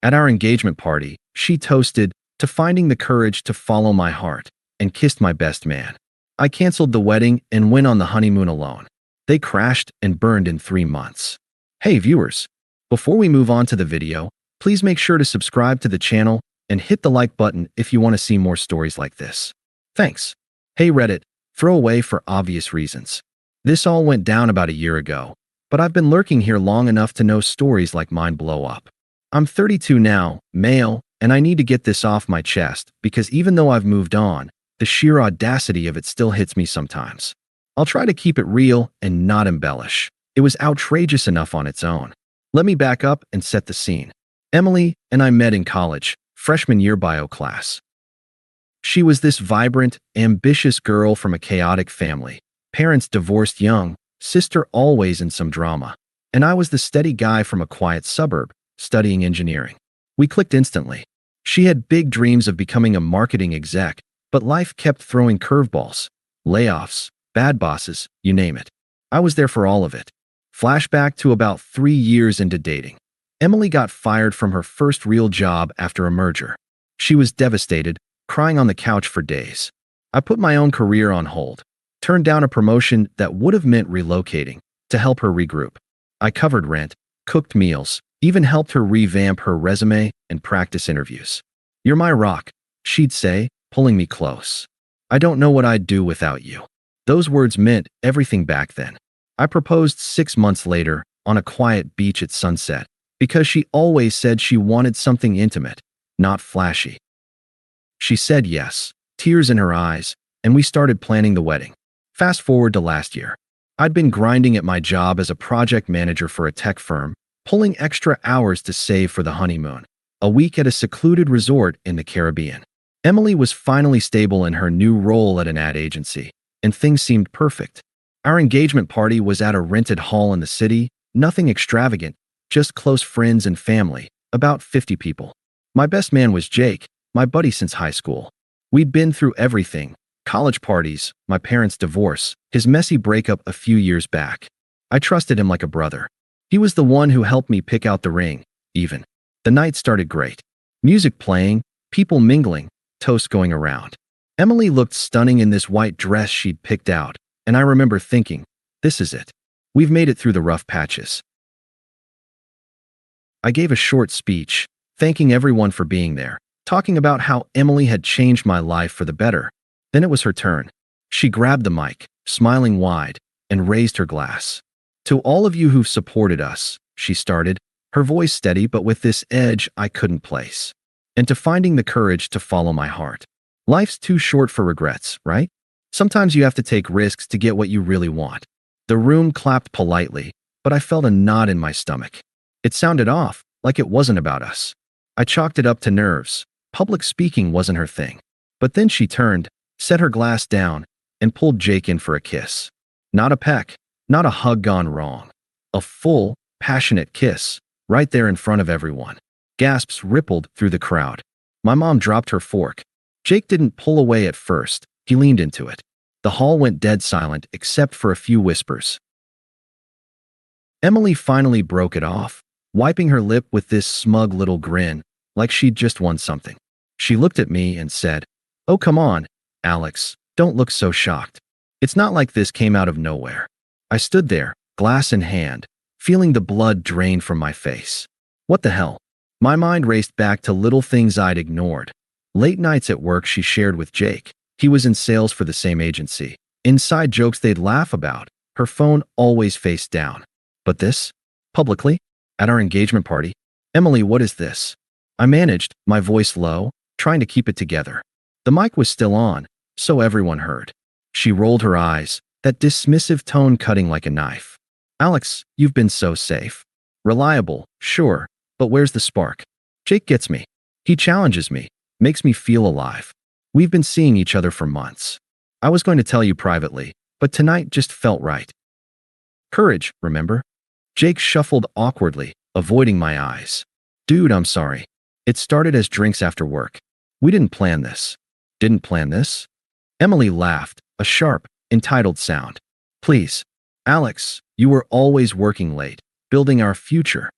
At our engagement party, she toasted to finding the courage to follow my heart and kissed my best man. I canceled the wedding and went on the honeymoon alone. They crashed and burned in 3 months. Hey viewers, before we move on to the video, please make sure to subscribe to the channel and hit the like button if you want to see more stories like this. Thanks. Hey Reddit, throw away for obvious reasons. This all went down about a year ago, but I've been lurking here long enough to know stories like mine blow up. I'm 32 now, male, and I need to get this off my chest because even though I've moved on, the sheer audacity of it still hits me sometimes. I'll try to keep it real and not embellish. It was outrageous enough on its own. Let me back up and set the scene. Emily and I met in college, freshman year bio class. She was this vibrant, ambitious girl from a chaotic family. Parents divorced young, sister always in some drama. And I was the steady guy from a quiet suburb, studying engineering. We clicked instantly. She had big dreams of becoming a marketing exec, but life kept throwing curveballs, layoffs, bad bosses, you name it. I was there for all of it. Flashback to about 3 years into dating. Emily got fired from her first real job after a merger. She was devastated, crying on the couch for days. I put my own career on hold, turned down a promotion that would have meant relocating to help her regroup. I covered rent, cooked meals, even helped her revamp her resume and practice interviews. "You're my rock," she'd say, pulling me close. "I don't know what I'd do without you." Those words meant everything back then. I proposed 6 months later on a quiet beach at sunset because she always said she wanted something intimate, not flashy. She said yes, tears in her eyes, and we started planning the wedding. Fast forward to last year. I'd been grinding at my job as a project manager for a tech firm, pulling extra hours to save for the honeymoon, a week at a secluded resort in the Caribbean. Emily was finally stable in her new role at an ad agency, and things seemed perfect. Our engagement party was at a rented hall in the city, nothing extravagant, just close friends and family, about 50 people. My best man was Jake, my buddy since high school. We'd been through everything: college parties, my parents' divorce, his messy breakup a few years back. I trusted him like a brother. He was the one who helped me pick out the ring, even. The night started great. Music playing, people mingling, toasts going around. Emily looked stunning in this white dress she'd picked out, and I remember thinking, this is it. We've made it through the rough patches. I gave a short speech, thanking everyone for being there, talking about how Emily had changed my life for the better. Then it was her turn. She grabbed the mic, smiling wide, and raised her glass. "To all of you who've supported us," she started, her voice steady but with this edge I couldn't place. "And to finding the courage to follow my heart. Life's too short for regrets, right? Sometimes you have to take risks to get what you really want." The room clapped politely, but I felt a knot in my stomach. It sounded off, like it wasn't about us. I chalked it up to nerves. Public speaking wasn't her thing. But then she turned, set her glass down, and pulled Jake in for a kiss. Not a peck, not a hug gone wrong. A full, passionate kiss, right there in front of everyone. Gasps rippled through the crowd. My mom dropped her fork. Jake didn't pull away at first. He leaned into it. The hall went dead silent except for a few whispers. Emily finally broke it off, wiping her lip with this smug little grin, like she'd just won something. She looked at me and said, "Oh, come on, Alex, don't look so shocked. It's not like this came out of nowhere." I stood there, glass in hand, feeling the blood drain from my face. What the hell? My mind raced back to little things I'd ignored. Late nights at work she shared with Jake. He was in sales for the same agency. Inside jokes they'd laugh about. Her phone always face down. But this? Publicly? At our engagement party? "Emily, what is this?" I managed, my voice low, trying to keep it together. The mic was still on, so everyone heard. She rolled her eyes, that dismissive tone cutting like a knife. "Alex, you've been so safe. Reliable, sure, but where's the spark? Jake gets me. He challenges me, makes me feel alive. We've been seeing each other for months. I was going to tell you privately, but tonight just felt right." Courage, remember? Jake shuffled awkwardly, avoiding my eyes. "Dude, I'm sorry. It started as drinks after work. We didn't plan this." "Didn't plan this?" Emily laughed, a sharp, entitled sound. "Please, Alex, you were always working late, building our future.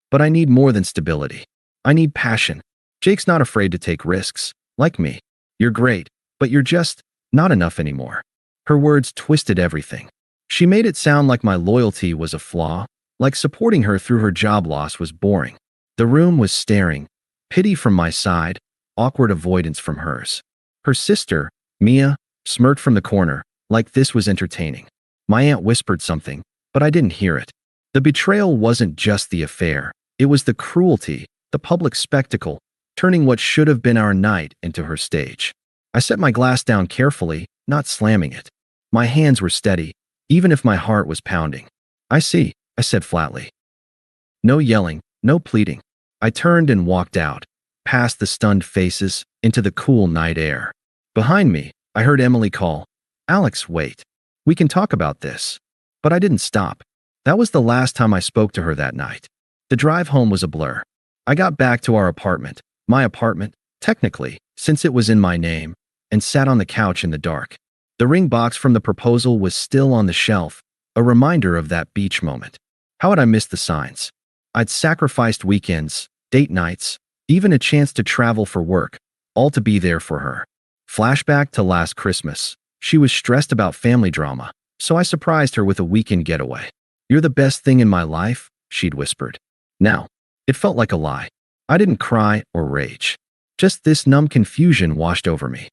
But I need more than stability. I need passion. Jake's not afraid to take risks. Like me. You're great, but you're just not enough anymore. Her words twisted everything. She made it sound like my loyalty was a flaw, like supporting her through her job loss was boring. The room was staring. Pity from my side, awkward avoidance from hers. Her sister, Mia, smirked from the corner, like this was entertaining. My aunt whispered something, but I didn't hear it. The betrayal wasn't just the affair. It was the cruelty, the public spectacle, turning what should have been our night into her stage. I set my glass down carefully, not slamming it. My hands were steady, even if my heart was pounding. I see, I said flatly. No yelling, no pleading. I turned and walked out, past the stunned faces, into the cool night air. Behind me, I heard Emily call, "Alex, wait. We can talk about this." But I didn't stop. That was the last time I spoke to her that night. The drive home was a blur. I got back to our apartment, my apartment, technically, since it was in my name, and sat on the couch in the dark. The ring box from the proposal was still on the shelf, a reminder of that beach moment. How had I missed the signs? I'd sacrificed weekends, date nights, even a chance to travel for work, all to be there for her. Flashback to last Christmas. She was stressed about family drama, so I surprised her with a weekend getaway. "You're the best thing in my life," she'd whispered. Now, it felt like a lie. I didn't cry or rage. Just this numb confusion washed over me.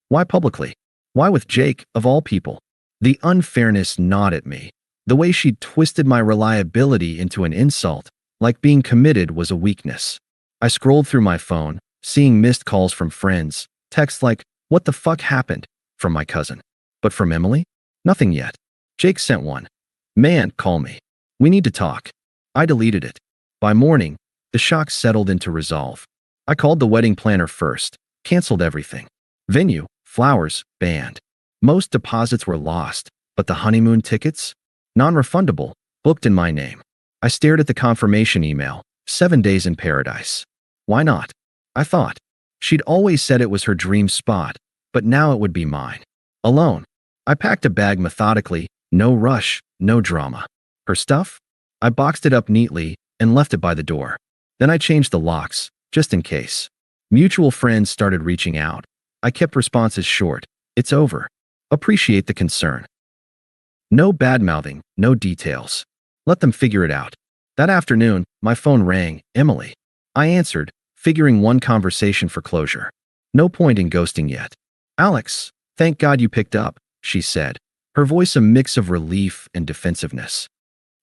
Why publicly? Why with Jake, of all people? The unfairness gnawed at me. The way she'd twisted my reliability into an insult, like being committed was a weakness. I scrolled through my phone, seeing missed calls from friends, texts like, "What the fuck happened?" from my cousin. But from Emily? Nothing yet. Jake sent one. "Man, call me. We need to talk." I deleted it. By morning, the shock settled into resolve. I called the wedding planner first, canceled everything. Venue, flowers, band. Most deposits were lost, but the honeymoon tickets? Non-refundable, booked in my name. I stared at the confirmation email, 7 days in paradise. Why not? I thought. She'd always said it was her dream spot, but now it would be mine. Alone. I packed a bag methodically, no rush, no drama. Her stuff? I boxed it up neatly and left it by the door. Then I changed the locks, just in case. Mutual friends started reaching out. I kept responses short. "It's over. Appreciate the concern." No bad-mouthing, no details. Let them figure it out. That afternoon, my phone rang. Emily. I answered, figuring one conversation for closure. No point in ghosting yet. "Alex, thank God you picked up," she said, her voice a mix of relief and defensiveness.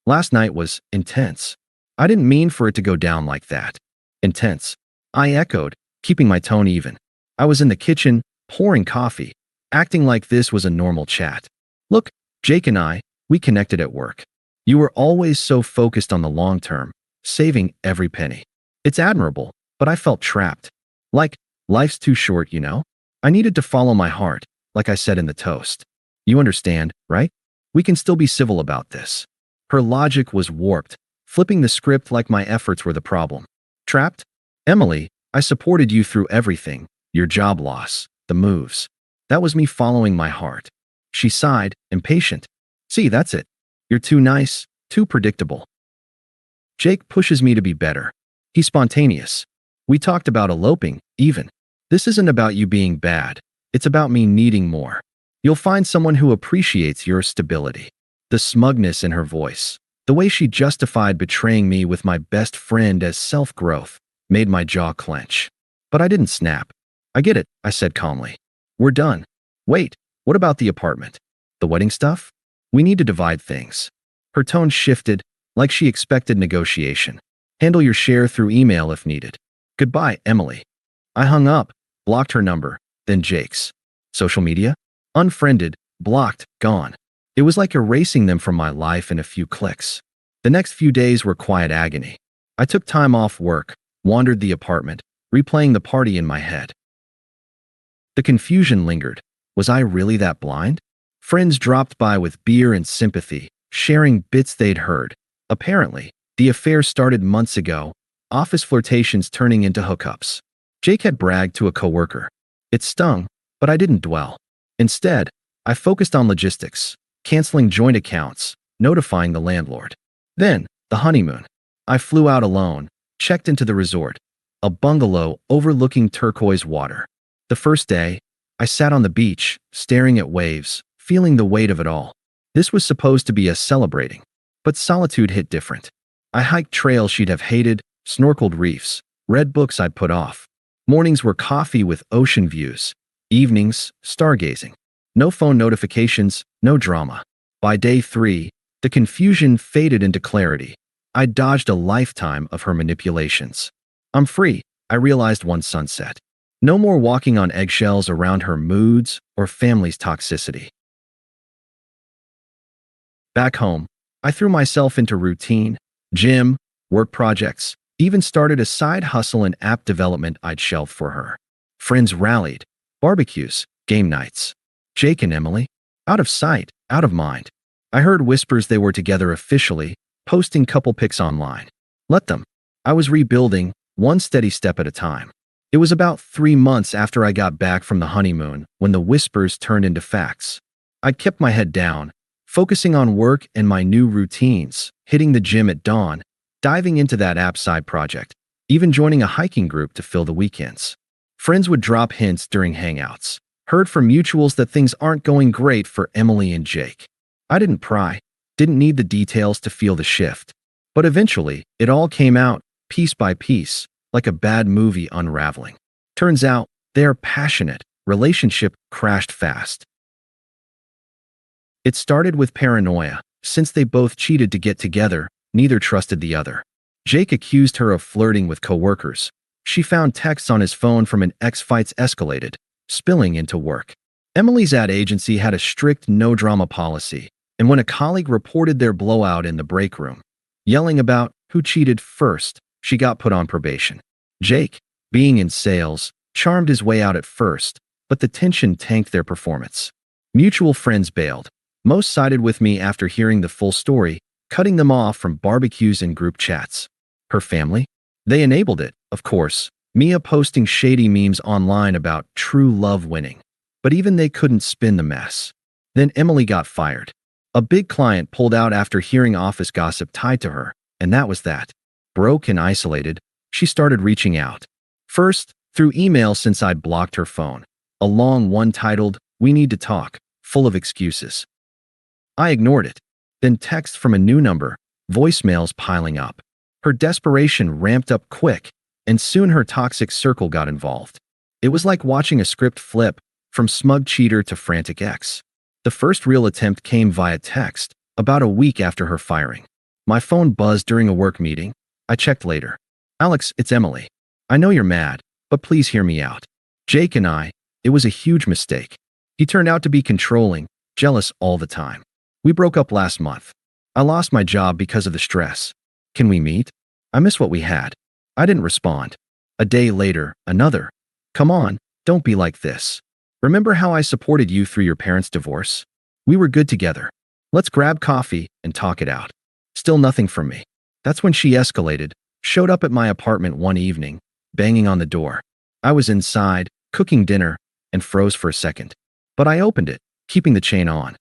Last night was intense. I didn't mean for it to go down like that. Intense. I echoed, keeping my tone even. I was in the kitchen, pouring coffee, acting like this was a normal chat. "Look, Jake and we connected at work. You were always so focused on the long term, saving every penny. It's admirable, but I felt trapped. Like, life's too short, you know? I needed to follow my heart, like I said in the toast. You understand, right? We can still be civil about this." Her logic was warped, flipping the script like my efforts were the problem. Trapped? "Emily, I supported you through everything, your job loss, the moves. That was me following my heart." She sighed, impatient. "See, that's it. You're too nice, too predictable." Jake pushes me to be better. He's spontaneous. We talked about eloping, even. This isn't about you being bad. It's about me needing more. You'll find someone who appreciates your stability. The smugness in her voice, the way she justified betraying me with my best friend as self-growth, made my jaw clench. But I didn't snap. "I get it," I said calmly. "We're done. Wait, what about the apartment? The wedding stuff? We need to divide things." Her tone shifted, like she expected negotiation. "Handle your share through email if needed. Goodbye, Emily." I hung up, blocked her number, then Jake's. Social media? Unfriended, blocked, gone. It was like erasing them from my life in a few clicks. The next few days were quiet agony. I took time off work, wandered the apartment, replaying the party in my head. The confusion lingered. Was I really that blind? Friends dropped by with beer and sympathy, sharing bits they'd heard. Apparently, the affair started months ago, office flirtations turning into hookups. Jake had bragged to a coworker. It stung, but I didn't dwell. Instead, I focused on logistics, canceling joint accounts, notifying the landlord. Then, the honeymoon. I flew out alone, checked into the resort, a bungalow overlooking turquoise water. The first day, I sat on the beach, staring at waves, feeling the weight of it all. This was supposed to be a celebrating, but solitude hit different. I hiked trails she'd have hated, snorkeled reefs, read books I'd put off. Mornings were coffee with ocean views, evenings, stargazing. No phone notifications, no drama. By day 3, the confusion faded into clarity. I dodged a lifetime of her manipulations. I'm free, I realized one sunset. No more walking on eggshells around her moods or family's toxicity. Back home, I threw myself into routine, gym, work projects, even started a side hustle in app development I'd shelved for her. Friends rallied, barbecues, game nights. Jake and Emily, out of sight, out of mind. I heard whispers they were together officially, posting couple pics online. Let them. I was rebuilding, one steady step at a time. It was about 3 months after I got back from the honeymoon when the whispers turned into facts. I kept my head down, focusing on work and my new routines, hitting the gym at dawn, diving into that app side project, even joining a hiking group to fill the weekends. Friends would drop hints during hangouts. Heard from mutuals that things aren't going great for Emily and Jake. I didn't pry, didn't need the details to feel the shift. But eventually, it all came out, piece by piece, like a bad movie unraveling. Turns out, they're passionate. Relationship crashed fast. It started with paranoia. Since they both cheated to get together, neither trusted the other. Jake accused her of flirting with coworkers. She found texts on his phone from an ex. Fights escalated, spilling into work. Emily's ad agency had a strict no-drama policy, and when a colleague reported their blowout in the break room, yelling about who cheated first, she got put on probation. Jake, being in sales, charmed his way out at first, but the tension tanked their performance. Mutual friends bailed. Most sided with me after hearing the full story, cutting them off from barbecues and group chats. Her family? They enabled it, of course. Mia posting shady memes online about true love winning. But even they couldn't spin the mess. Then Emily got fired. A big client pulled out after hearing office gossip tied to her, and that was that. Broke and isolated, she started reaching out. First, through email since I'd blocked her phone. A long one titled, "We Need to Talk," full of excuses. I ignored it. Then text from a new number, voicemails piling up. Her desperation ramped up quick, and soon her toxic circle got involved. It was like watching a script flip, from smug cheater to frantic ex. The first real attempt came via text, about a week after her firing. My phone buzzed during a work meeting. I checked later. "Alex, it's Emily. I know you're mad, but please hear me out. Jake and I, it was a huge mistake. He turned out to be controlling, jealous all the time. We broke up last month. I lost my job because of the stress. Can we meet? I miss what we had." I didn't respond. A day later, another. "Come on, don't be like this. Remember how I supported you through your parents' divorce? We were good together. Let's grab coffee and talk it out." Still nothing from me. That's when she escalated, showed up at my apartment one evening, banging on the door. I was inside, cooking dinner, and froze for a second. But I opened it, keeping the chain on.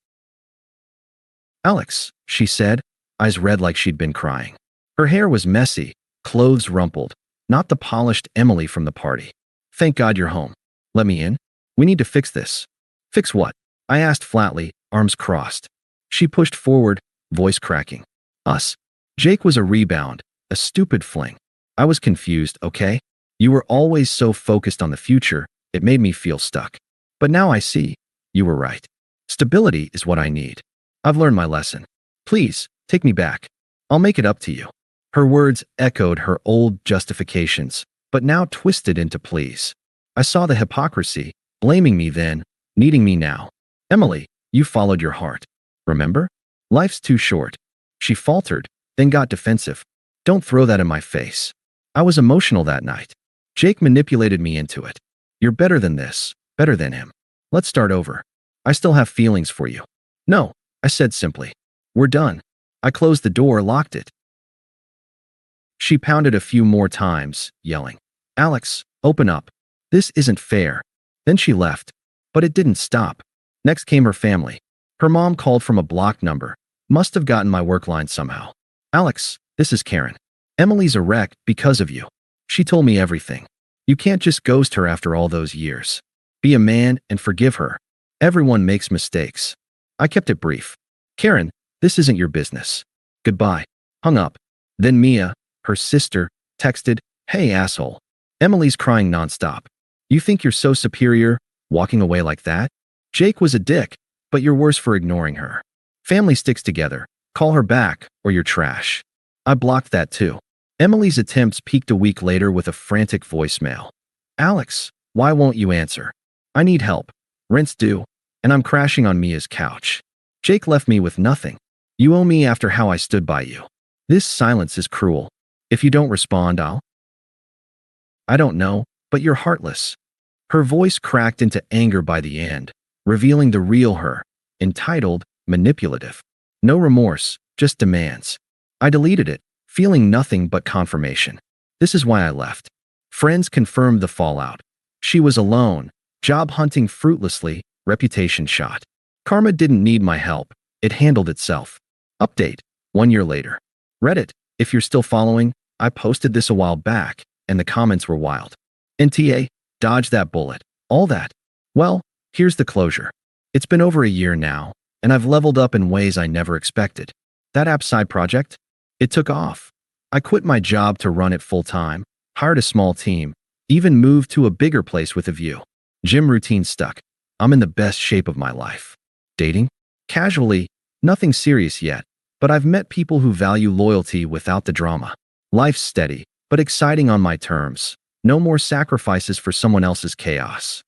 "Alex," she said, eyes red like she'd been crying. Her hair was messy, clothes rumpled, not the polished Emily from the party. "Thank God you're home. Let me in. We need to fix this." "Fix what?" I asked flatly, arms crossed. She pushed forward, voice cracking. "Us. Jake was a rebound, a stupid fling. I was confused, okay? You were always so focused on the future, it made me feel stuck. But now I see. You were right. Stability is what I need. I've learned my lesson. Please, take me back. I'll make it up to you." Her words echoed her old justifications, but now twisted into pleas. I saw the hypocrisy, blaming me then, needing me now. "Emily, you followed your heart. Remember? Life's too short." She faltered, then got defensive. "Don't throw that in my face." I was emotional that night. Jake manipulated me into it. "You're better than this, better than him. Let's start over. I still have feelings for you." "No," I said simply. "We're done." I closed the door, locked it. She pounded a few more times, yelling, "Alex, open up. This isn't fair." Then she left. But it didn't stop. Next came her family. Her mom called from a blocked number. Must have gotten my work line somehow. "Alex, this is Karen. Emily's a wreck because of you. She told me everything. You can't just ghost her after all those years. Be a man and forgive her. Everyone makes mistakes. I kept it brief. Karen, this isn't your business. Goodbye. Hung up. Then Mia, her sister, texted, "Hey asshole. Emily's crying nonstop. You think you're so superior, walking away like that? Jake was a dick, but you're worse for ignoring her. Family sticks together. Call her back, or you're trash." I blocked that too. Emily's attempts peaked a week later with a frantic voicemail. "Alex, why won't you answer? I need help. Rent's due, and I'm crashing on Mia's couch. Jake left me with nothing. You owe me after how I stood by you. This silence is cruel. If you don't respond, I don't know, but you're heartless." Her voice cracked into anger by the end, revealing the real her, entitled, manipulative. No remorse, just demands. I deleted it, feeling nothing but confirmation. This is why I left. Friends confirmed the fallout. She was alone, job hunting fruitlessly, reputation shot. Karma didn't need my help. It handled itself. Update, 1 year later. Reddit, if you're still following, I posted this a while back, and the comments were wild. NTA, dodge that bullet. All that. Well, here's the closure. It's been over a year now, and I've leveled up in ways I never expected. That app side project? It took off. I quit my job to run it full-time, hired a small team, even moved to a bigger place with a view. Gym routine stuck. I'm in the best shape of my life. Dating? Casually, nothing serious yet, but I've met people who value loyalty without the drama. Life's steady, but exciting on my terms. No more sacrifices for someone else's chaos.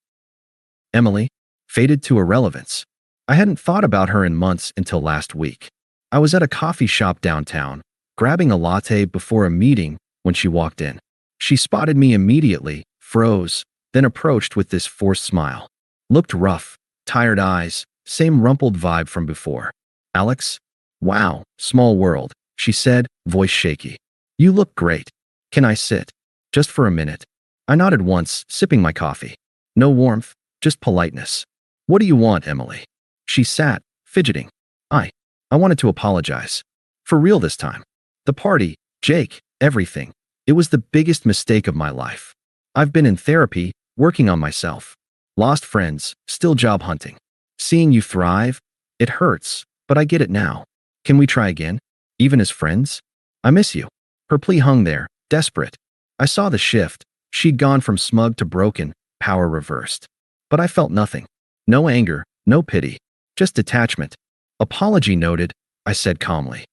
Emily? Faded to irrelevance. I hadn't thought about her in months until last week. I was at a coffee shop downtown, grabbing a latte before a meeting when she walked in. She spotted me immediately, froze, then approached with this forced smile. Looked rough, tired eyes, same rumpled vibe from before. "Alex? Wow, small world," she said, voice shaky. "You look great. Can I sit? Just for a minute?" I nodded once, sipping my coffee. No warmth, just politeness. "What do you want, Emily?" She sat, fidgeting. I wanted to apologize. For real this time. The party, Jake, everything. It was the biggest mistake of my life. I've been in therapy, working on myself. Lost friends, still job hunting. Seeing you thrive, it hurts, but I get it now. Can we try again? Even as friends? I miss you. Her plea hung there, desperate. I saw the shift. She'd gone from smug to broken, power reversed. But I felt nothing. No anger, no pity. Just detachment. "Apology noted," I said calmly.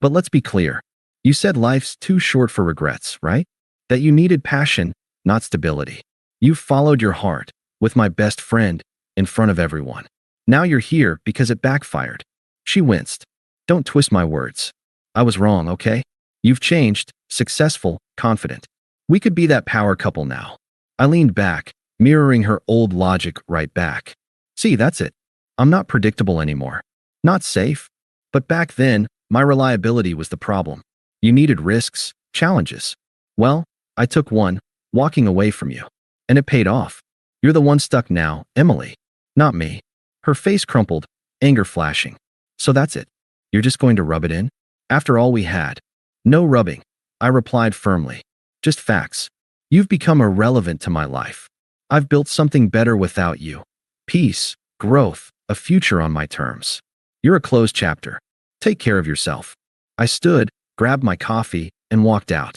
"But let's be clear. You said life's too short for regrets, right? That you needed passion, not stability. You followed your heart, with my best friend, in front of everyone. Now you're here because it backfired." She winced. "Don't twist my words. I was wrong, okay? You've changed, successful, confident. We could be that power couple now." I leaned back, mirroring her old logic right back. "See, that's it. I'm not predictable anymore. Not safe. But back then, my reliability was the problem. You needed risks, challenges. Well, I took one, walking away from you. And it paid off. You're the one stuck now, Emily. Not me." Her face crumpled, anger flashing. "So that's it. You're just going to rub it in? After all we had?" "No rubbing," I replied firmly. "Just facts. You've become irrelevant to my life. I've built something better without you. Peace, growth, a future on my terms. You're a closed chapter. Take care of yourself." I stood, grabbed my coffee, and walked out.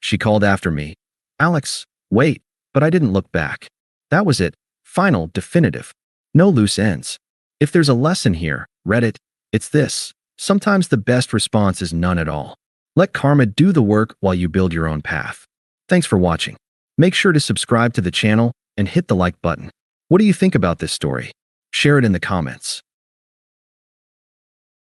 She called after me. "Alex, wait," but I didn't look back. That was it. Final, definitive. No loose ends. If there's a lesson here, Reddit, it's this. Sometimes the best response is none at all. Let karma do the work while you build your own path. Thanks for watching. Make sure to subscribe to the channel and hit the like button. What do you think about this story? Share it in the comments.